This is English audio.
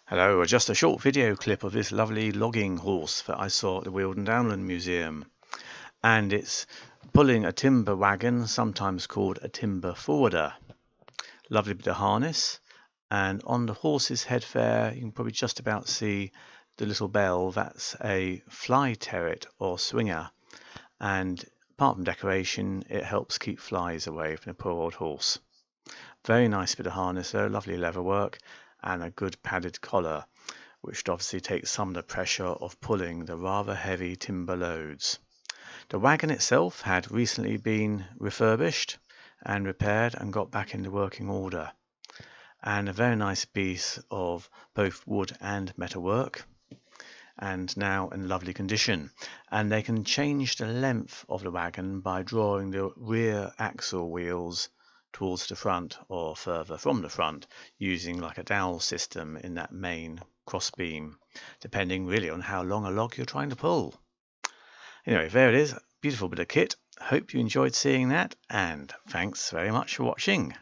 Hello, just a short video clip of this lovely logging horse that I saw at the Weald and Downland Museum. And it's pulling a timber wagon, sometimes called a timber forwarder. Lovely bit of harness. And on the horse's head there, you can probably just about see the little bell. That's a fly turret or swinger. And apart from decoration, it helps keep flies away from the poor old horse. Very nice bit of harness there, lovely leather work, and a good padded collar, which obviously takes some of the pressure of pulling the rather heavy timber loads. The wagon itself had recently been refurbished and repaired and got back into working order, and a very nice piece of both wood and metalwork, and now in lovely condition. And they can change the length of the wagon by drawing the rear axle wheels towards the front or further from the front, using like a dowel system in that main crossbeam, depending really on how long a log you're trying to pull. Anyway, there it is, beautiful bit of kit. Hope you enjoyed seeing that, and thanks very much for watching.